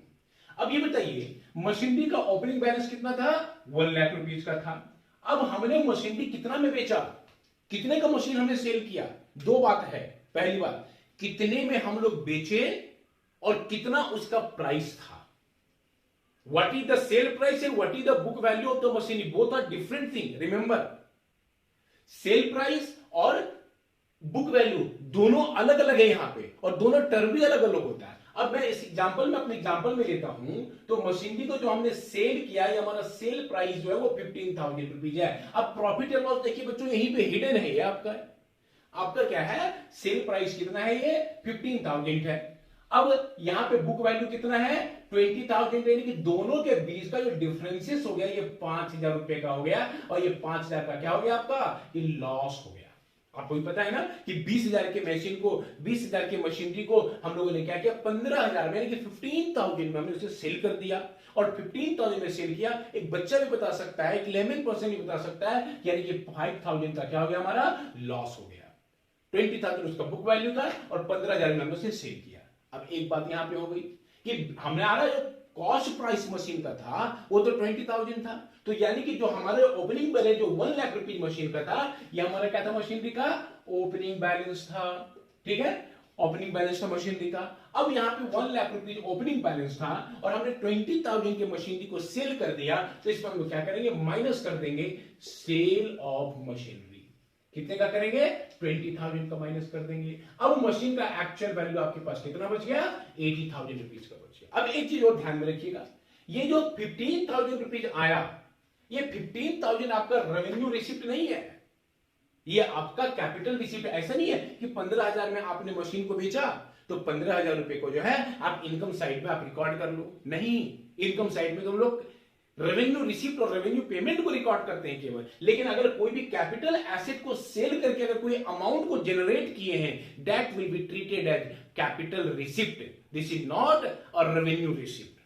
अब ये बताइए, मशीनरी का ओपनिंग बैलेंस कितना था? 1 लाख रुपीज का था। अब हमने मशीनरी कितना में बेचा? कितने का मशीन हमने सेल किया? दो बात है। पहली बात, कितने में हम लोग बेचे और कितना उसका प्राइस था। What is the sale price and what is the book value of the machinery? Both are different thing. Remember, sale price और बुक वैल्यू दोनों अलग अलग है यहां पे, और दोनों टर्म भी अलग अलग होता है। अब मैं इस एग्जांपल में अपने एग्जांपल में लेता हूं, तो मशीनरी को जो हमने सेल किया है, हमारा सेल प्राइस जो है वो 15,000 रुपीज है। अब प्रॉफिट एंड लॉस देखिए बच्चों, यहीं पे हिडन है, ये आपका क्या है, सेल प्राइस कितना है, ये 15,000 है। अब यहां पे बुक वैल्यू कितना है, 20,000, यानी कि दोनों के बीच का जो डिफरेंसेस हो गया ये 5,000 रुपए का हो गया, और ये 5,000 का क्या हो गया आपका, ये लॉस हो गया। आपको भी पता है ना कि 20,000 के मशीन को, 20,000 की मशीनरी को हम लोगों ने क्या किया, 15,000 में, यानी कि 15,000 में हमने उसे सेल कर दिया। और 15,000 में सेल किया, एक बच्चा भी बता सकता है, एक लेमन पर्सन भी बता सकता है, यानी कि 5,000 का क्या हो गया, हमारा लॉस हो गया। 20,000 उसका बुक वैल्यू था और 15,000 में हमने उसे सेल किया। अब एक बात यहां पे हो गई कि हमने आ रहा जो कॉस्ट प्राइस मशीन का था वो तो 20,000 था, तो यानी कि जो हमारे ओपनिंग बैलेंस जो 1 लाख रुपीज मशीन का था, ये हमारा क्या था, मशीनरी का ओपनिंग बैलेंस था। ठीक है, ओपनिंग बैलेंस था मशीनरी का। अब यहां पे 1 लाख रुपीज ओपनिंग बैलेंस था और हमने 20,000 के मशीनरी को सेल कर दिया, तो इसमें हम लोग क्या करेंगे, माइनस कर देंगे सेल ऑफ मशीनरी। कितने का करेंगे, 20,000 का माइनस कर देंगे। अब मशीन का एक्चुअल वैल्यू आपके पास कितना बच गया, 80,000 रुपीज का बच गया। अब एक चीज और ध्यान में रखिएगा, ये जो 15,000 रुपीज आया, ये 15,000 आपका रेवेन्यू रिसिप्ट नहीं है, ये आपका कैपिटल रिसिप्ट। ऐसा नहीं है कि 15,000 में आपने मशीन को बेचा तो 15,000 रुपए को जो है आप इनकम साइड में आप रिकॉर्ड कर लो, नहीं, इनकम साइड में तो हम लोग रेवेन्यू रिसिप्ट और रेवेन्यू पेमेंट को रिकॉर्ड करते हैं केवल। लेकिन अगर कोई भी कैपिटल एसेट को सेल करके अगर कोई अमाउंट को जनरेट किए हैं, that will be treated as capital receipt, this is not a revenue receipt.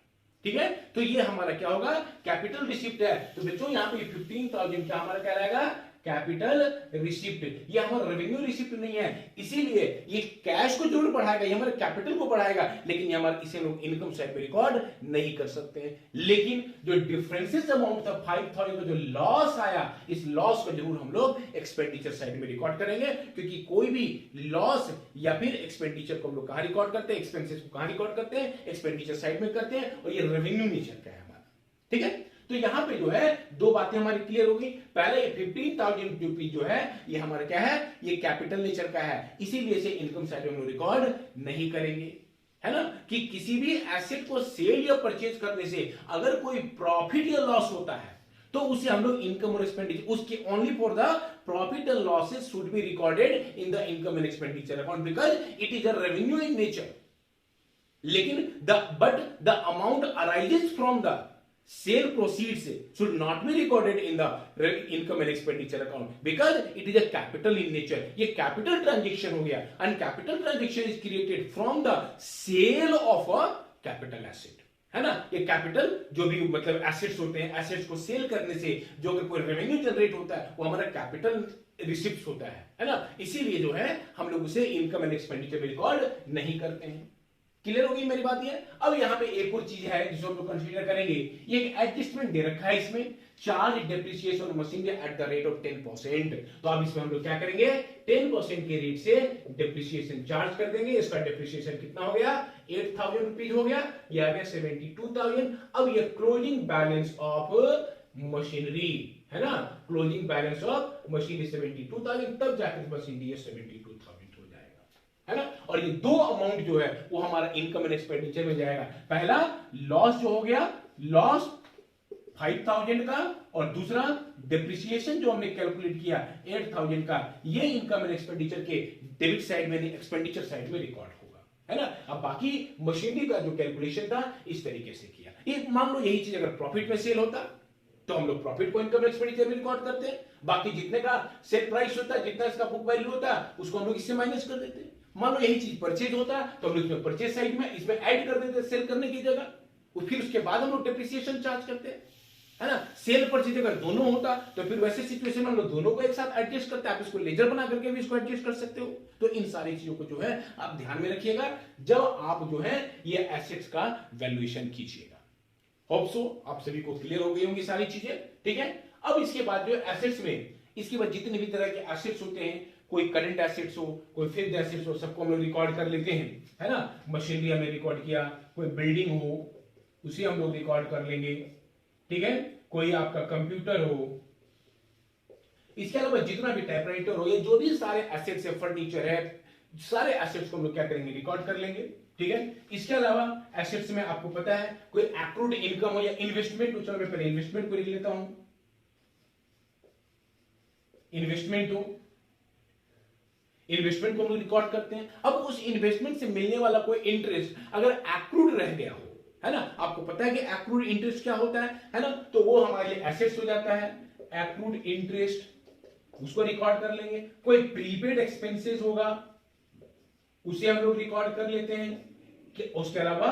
ठीक है, तो ये हमारा क्या होगा, कैपिटल रिसिप्ट है। तो बच्चों यहां पे 15,000 क्या हमारा क्या रहेगा, कैपिटल रिसिप्ट। ये हमारा रेवेन्यू रिसिप्ट नहीं है, इसीलिए ये कैश को जरूर बढ़ाएगा, ये हमारे कैपिटल को बढ़ाएगा, लेकिन ये हमारे इसे लोग इनकम साइड पे रिकॉर्ड नहीं कर सकते हैं। लेकिन जो डिफरेंसेस अमाउंट था 5,000 का जो लॉस आया, इस लॉस को जरूर हम लोग एक्सपेंडिचर साइड में रिकॉर्ड करेंगे, क्योंकि कोई भी लॉस या फिर एक्सपेंडिचर को हम लोग कहां रिकॉर्ड करते हैं, एक्सपेंसेस को कहां रिकॉर्ड करते हैं, एक्सपेंडिचर साइड में करते हैं, और ये रेवेन्यू नेचर का है हमारा। ठीक है, तो यहां पे जो है दो बातें हमारी क्लियर होगी। पहले ये 15,000 रुपीज जो है ये हमारा क्या है, ये कैपिटल नेचर का है, इसीलिए इसे इनकम साइड में हम लोग रिकॉर्ड नहीं करेंगे, है ना। कि किसी भी एसेट को सेल या परचेज करने से अगर कोई प्रॉफिट या लॉस होता है तो उसे हम लोग इनकम और एक्सपेंडिचर, उसके only for the profit and losses should be recorded in the income and expenditure account, because it is a revenue in nature. लेकिन but the amount arises from the sale proceeds should not be recorded in the income and expenditure account because it is a capital in nature. ये capital transaction हो गया, and capital transaction is created from the sale of a capital asset, है ना। ये capital जो भी मतलब assets होते हैं, एसेट्स को सेल करने से जो अगर कोई रेवेन्यू जनरेट होता है वो हमारा कैपिटल रिसिप्ट होता है ना। इसीलिए जो है हम लोग उसे इनकम एंड एक्सपेंडिचर में रिकॉर्ड नहीं करते हैं। क्लियर होगी मेरी बात ये। अब यहां पे एक और चीज है जिसको हम लोग कंसीडर करेंगे, ये एक एडजस्टमेंट दे रखा है इसमें, charge depreciation machinery at the rate of 10%। तो अब इसमें हम लोग क्या करेंगे, 10% के रेट से डेप्रिसिएशन चार्ज कर देंगे। इसका डेप्रिसिएशन कितना हो गया, 8,000 रुपीज हो गया, ये आ गया 72,000। अब ये क्लोजिंग बैलेंस ऑफ मशीनरी है ना, क्लोजिंग बैलेंस ऑफ मशीनरी 72,000, तब जाकर मशीनरी 72,000 है ना। और ये दो अमाउंट जो है वो हमारा इनकम एंड एक्सपेंडिचर में जाएगा। पहला लॉस जो हो गया, लॉस 5,000 का, और दूसरा डेप्रिसिएशन जो हमने कैलकुलेट किया 8,000 का, ये इनकम एंड एक्सपेंडिचर के डेबिट साइड में, एक्सपेंडिचर साइड में रिकॉर्ड होगा, है ना। अब बाकी मशीनरी का जो कैलकुलेशन था इस तरीके से किया। ये मान लो यही चीज अगर प्रॉफिट में सेल होता तो हम लोग प्रॉफिट को इनकम एक्सपेंडिचर में रिकॉर्ड करते हैं, बाकी जितने का सेल प्राइस होता है, जितना इसका बुक वैल्यू होता है, उसको हम लोग इससे माइनस कर देते हैं। मान लो यही चीज परचेज होता तो हम लोग इसमें परचेज साइड में इसमें ऐड कर देते सेल करने की जगह, फिर उसके बाद हम लोग डेप्रिसिएशन चार्ज करते हैं, है ना। सेल परचेज अगर दोनों होता तो फिर वैसे सिचुएशन में हम लोग दोनों को एक साथ एडजस्ट करते हैं। आप इसको लेजर बना करके भी इसको एडजस्ट कर सकते हो। तो इन सारी चीजों को जो है आप ध्यान में रखिएगा जब आप जो है ये एसेट्स का वैल्यूएशन कीजिएगा। होप सो आप सभी को क्लियर हो गई होंगी सारी चीजें, ठीक है। अब इसके बाद जो एसेट्स में, इसके बाद जितने भी तरह के एसेट्स होते हैं, कोई करंट एसेट्स हो, कोई फिक्स्ड एसेट्स हो, सबको हम लोग रिकॉर्ड कर लेते हैं, है ना। मशीनरी हमने रिकॉर्ड किया, कोई बिल्डिंग हो उसे हम लोग रिकॉर्ड कर लेंगे, ठीक है। कोई आपका कंप्यूटर हो इसके अलावा जितना भी टाइपराइटर हो या जो भी सारे एसेट्स है, फर्नीचर है, सारे एसेट्स को हम लोग क्या करेंगे, रिकॉर्ड कर लेंगे। ठीक है, इसके अलावा एसेट्स में आपको पता है कोई एक्रूड इनकम हो या इन्वेस्टमेंट हो, चलो मैं पहले इन्वेस्टमेंट को लिख लेता हूं। इन्वेस्टमेंट हो, इन्वेस्टमेंट को हम लोग रिकॉर्ड करते हैं। अब उस इन्वेस्टमेंट से मिलने वाला कोई इंटरेस्ट अगर एक्रूड रह गया हो, है ना, आपको पता है कि एक्रूड इंटरेस्ट क्या होता है ना, तो वो हमारे लिए एसेट्स हो जाता है। एक्रूड इंटरेस्ट उसको रिकॉर्ड कर लेंगे। कोई प्रीपेड एक्सपेंसेस होगा उसे हम लोग रिकॉर्ड कर लेते हैं कि उसके अलावा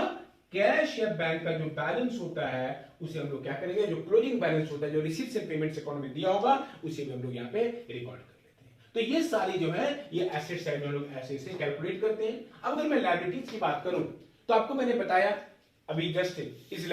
कैश या बैंक का जो बैलेंस होता है उसे हम लोग क्या करेंगे, जो क्लोजिंग बैलेंस होता है, जो रिसीट्स एंड पेमेंट्स अकाउंट में दिया होगा उसे भी हम लोग यहाँ पे रिकॉर्ड कर लेते हैं। तो ये सारी जो है ये एसेट साइड में हम लोग ऐसे से कैलकुलेट करते हैं। अब अगर मैं लायबिलिटीज की बात करूं तो आपको मैंने बताया अभी जस्ट इस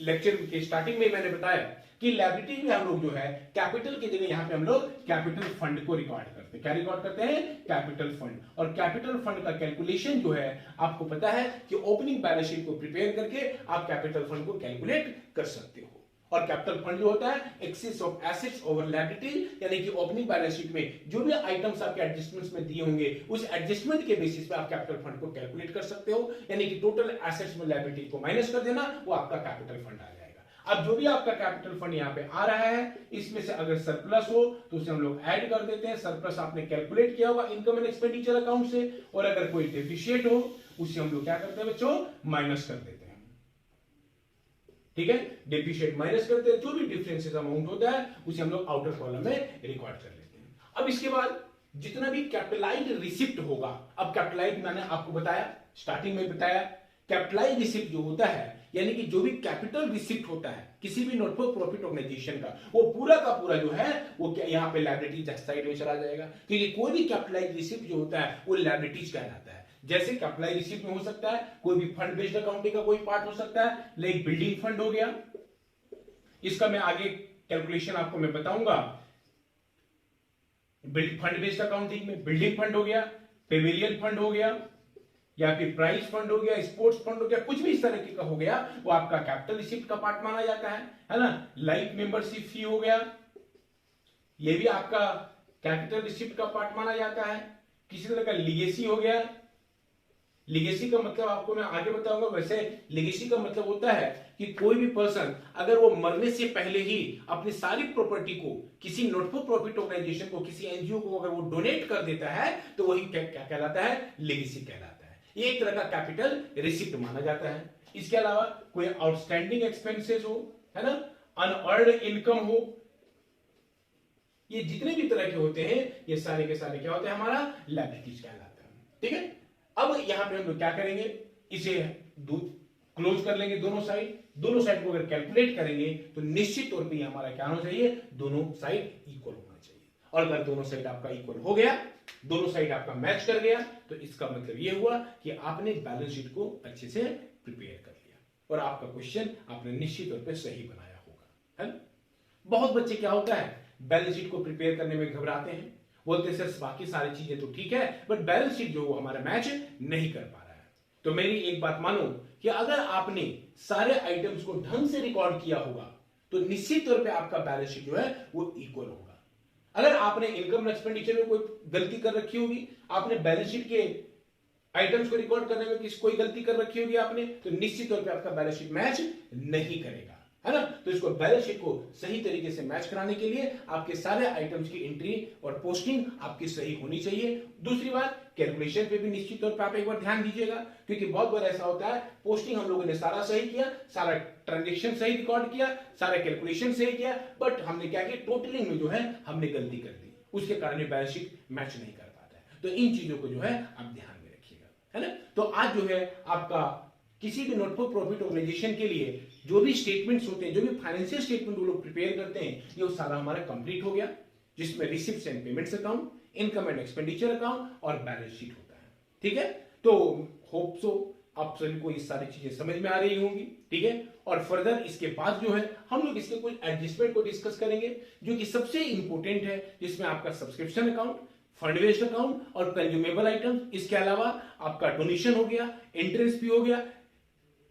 लेक्चर के स्टार्टिंग में मैंने बताया कि लायबिलिटी में हम लोग जो है कैपिटल की जगह यहाँ पे हम लोग कैपिटल फंड को रिकॉर्ड करते हैं। क्या रिकॉर्ड करते हैं, कैपिटल फंड। और कैपिटल फंड का कैलकुलेशन जो है आपको पता है कि ओपनिंग बैलेंस शीट को प्रिपेयर करके आप कैपिटल फंड को कैलकुलेट कर सकते हो। और कैपिटल फंड जो होता है excess of assets over liability, यानी कि ओपनिंग बैलेंस शीट में जो भी आइटम्स आपके एडजस्टमेंट्स में दिए होंगे उस एडजस्टमेंट के बेसिस पे आप कैपिटल फंड को कैलकुलेट कर सकते हो। यानी कि टोटल एसेट्स में लायबिलिटी को माइनस कर देना, वो आपका कैपिटल फंड आ जाएगा। अब जो भी आपका कैपिटल फंड यहाँ पे आ रहा है इसमें से अगर सरप्लस हो तो उसे हम लोग ऐड कर देते हैं। सरप्लस आपने कैलकुलेट किया होगा इनकम एंड एक्सपेंडिचर अकाउंट से, और अगर कोई डेफिशिएट हो उसे हम लोग क्या करते हैं बच्चों, माइनस कर देते हैं। ठीक है, डेप्रिशिएट माइनस करते हैं, जो भी डिफरेंसेस अमाउंट होता है उसे हम लोग आउटर कॉलम में रिकॉर्ड कर लेते हैं। अब इसके बाद जितना भी कैपिटलाइज्ड रिसिप्ट होगा, अब कैपिटलाइज्ड मैंने आपको बताया, स्टार्टिंग में बताया, कैपिटलाइज्ड रिसिप्ट जो होता है यानी कि जो भी कैपिटल रिसिप्ट होता है किसी भी नॉट फॉर प्रॉफिट ऑर्गेनाइजेशन का, वो पूरा का पूरा जो है वो यहाँ पे लायबिलिटीज साइड में चला जाएगा। क्योंकि कोई भी कैपिटलाइज्ड रिसिप्ट जो होता है वो लायबिलिटीज कहलाता है। जैसे कैपिटलाइज्ड रिसिप्ट में हो सकता है कोई भी फंड बेस्ड अकाउंटिंग का कोई पार्ट हो सकता है, लाइक बिल्डिंग फंड हो गया, इसका मैं आगे कैलकुलेशन आपको मैं बताऊंगा। फंड बेस्ड अकाउंटिंग में बिल्डिंग फंड हो गया, पेविलियन फंड हो गया, या फिर प्राइज फंड हो गया, स्पोर्ट्स फंड हो गया, कुछ भी इस तरह का हो गया वो आपका कैपिटल रिसिप्ट का पार्ट माना जाता है ना। लाइफ मेंबरशिप फी हो गया, ये भी आपका कैपिटल रिसिप्ट का पार्ट माना जाता है। किसी तरह का लीगेसी हो गया, लीगेसी का मतलब आपको मैं आगे बताऊंगा। वैसे लीगेसी का मतलब होता है कि कोई भी पर्सन अगर वो मरने से पहले ही अपनी सारी प्रॉपर्टी को किसी नॉट फॉर प्रॉफिट ऑर्गेनाइजेशन को, किसी एनजीओ को अगर वो डोनेट कर देता है तो वही क्या कहलाता है, लीगेसी कहलाता है। ये एक तरह का कैपिटल रिसिप्ट माना जाता है। इसके अलावा कोई आउटस्टैंडिंग एक्सपेंसेस हो, है ना, अनअर्न्ड इनकम हो, ये जितने भी तरह के होते हैं ये सारे के सारे क्या होते हैं, हमारा लायबिलिटीज कहलाता है। ठीक है, अब यहां पे हम लोग क्या करेंगे, इसे क्लोज कर लेंगे दोनों साइड। दोनों साइड को अगर कैलकुलेट करेंगे तो निश्चित तौर पे हमारा क्या होना चाहिए, दोनों साइड इक्वल होना चाहिए। और अगर दोनों साइड आपका इक्वल हो गया, दोनों साइड आपका मैच कर गया, तो इसका मतलब यह हुआ कि आपने बैलेंस शीट को अच्छे से प्रिपेयर कर लिया और आपका क्वेश्चन आपने निश्चित तौर पर सही बनाया होगा, है ना। बहुत बच्चे क्या होता है बैलेंस शीट को प्रिपेयर करने में घबराते हैं, बोलते हैं सर बाकी सारी चीजें तो ठीक है बट बैलेंस शीट जो वो हमारा मैच नहीं कर पा रहा है। तो मेरी एक बात मानो कि अगर आपने सारे आइटम्स को ढंग से रिकॉर्ड किया होगा तो निश्चित तौर पे आपका बैलेंस शीट जो है वो इक्वल होगा। अगर आपने इनकम एक्सपेंडिचर में कोई गलती कर रखी होगी, आपने बैलेंस शीट के आइटम्स को रिकॉर्ड करने में कोई गलती कर रखी होगी आपने, तो निश्चित तौर पे आपका बैलेंस शीट मैच नहीं करेगा, है ना। तो इसको बैलेंस शीट को सही तरीके से मैच कराने के लिए आपके सारे आइटम्स की एंट्री और पोस्टिंग आपकी सही होनी चाहिए। दूसरी बात, कैलकुलेशन पे भी निश्चित तौर पे आप एक बार ध्यान दीजिएगा, क्योंकि बहुत बार ऐसा होता है पोस्टिंग हम लोगों ने सारा सही किया, सारा ट्रांजेक्शन सही रिकॉर्ड किया, सारा कैलकुलेशन सही किया, बट हमने क्या किया, टोटलिंग में जो है हमने गलती कर दी, उसके कारण बैलेंस शीट मैच नहीं कर पाता है। तो इन चीजों को जो है आप ध्यान में रखिएगा, है ना। तो आज जो है आपका किसी भी नॉट फॉर प्रॉफिट ऑर्गेनाइजेशन के लिए जो भी स्टेटमेंट्स होते हैं, जो भी फाइनेंशियल स्टेटमेंट वो लोग प्रिपेयर करते हैं, ये सारा हमारा कंप्लीट हो गया, जिसमें receipts and payments account, income and expenditure account और बैलेंस शीट होता है। ठीक है, तो होप सो आप सभी को ये सारी चीजें समझ में आ रही होंगी। ठीक है, और फर्दर इसके बाद जो है हम लोग इसके कुछ एडजस्टमेंट को डिस्कस करेंगे, जो कि सबसे इंपॉर्टेंट है, जिसमें आपका subscription account, fund based account और कंज्यूमेबल आइटम, इसके अलावा आपका डोनेशन हो गया, एंट्रेंस फी हो गया,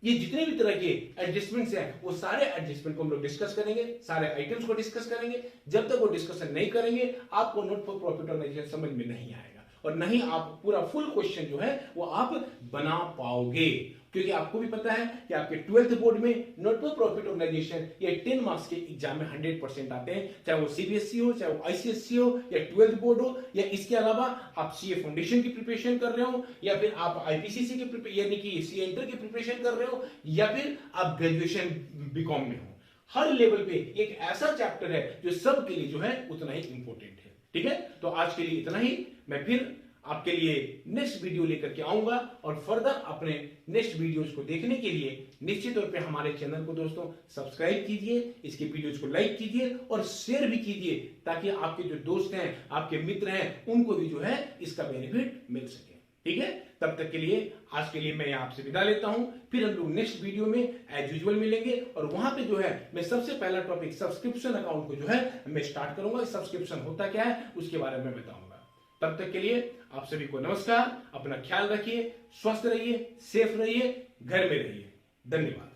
ये जितने भी तरह के एडजस्टमेंट्स हैं वो सारे एडजस्टमेंट को हम लोग डिस्कस करेंगे, सारे आइटम्स को डिस्कस करेंगे। जब तक वो डिस्कशन नहीं करेंगे आपको नोट फॉर प्रॉफिट ऑर्गेनाइजेशन समझ में नहीं आएगा और नहीं आप पूरा फुल क्वेश्चन जो है वो आप बना पाओगे, क्योंकि आपको भी पता है कि आपके 12th बोर्ड में नोट फॉर प्रॉफिट ऑर्गेनाइजेशन ये 10 मार्क्स के एग्जाम में 100% आते हैं, चाहे वो सीबीएसई हो, चाहे वो आईसीएसई हो या 12th बोर्ड हो, या इसके अलावा आप सीए फाउंडेशन की प्रिपरेशन कर रहे हो, या फिर आप आईपीसीसी की यानी कि सीए इंटर की प्रिपरेशन कर रहे हो, या फिर आप ग्रेजुएशन बीकॉम में हो। हर लेवल पे एक ऐसा चैप्टर है जो सबके लिए जो है उतना ही इंपॉर्टेंट है। ठीक है, तो आज के लिए इतना ही। मैं फिर आपके लिए नेक्स्ट वीडियो लेकर के आऊंगा और फर्दर अपने नेक्स्ट वीडियोस को देखने के लिए निश्चित तौर पे हमारे चैनल को दोस्तों सब्सक्राइब कीजिए, इसके वीडियोस को लाइक कीजिए और शेयर भी कीजिए, ताकि आपके जो दोस्त हैं, आपके मित्र हैं, उनको भी जो है इसका बेनिफिट मिल सके। ठीक है, तब तक के लिए आज के लिए मैं आपसे विदा लेता हूं। फिर हम लोग नेक्स्ट वीडियो में एज यूजुअल मिलेंगे और वहां पे जो है मैं सबसे पहला टॉपिक सब्सक्रिप्शन अकाउंट को जो है मैं स्टार्ट करूंगा। सब्सक्रिप्शन होता क्या है उसके बारे में बताऊंगा। तब तक के लिए आप सभी को नमस्कार, अपना ख्याल रखिए, स्वस्थ रहिए, सेफ रहिए, घर में रहिए। धन्यवाद।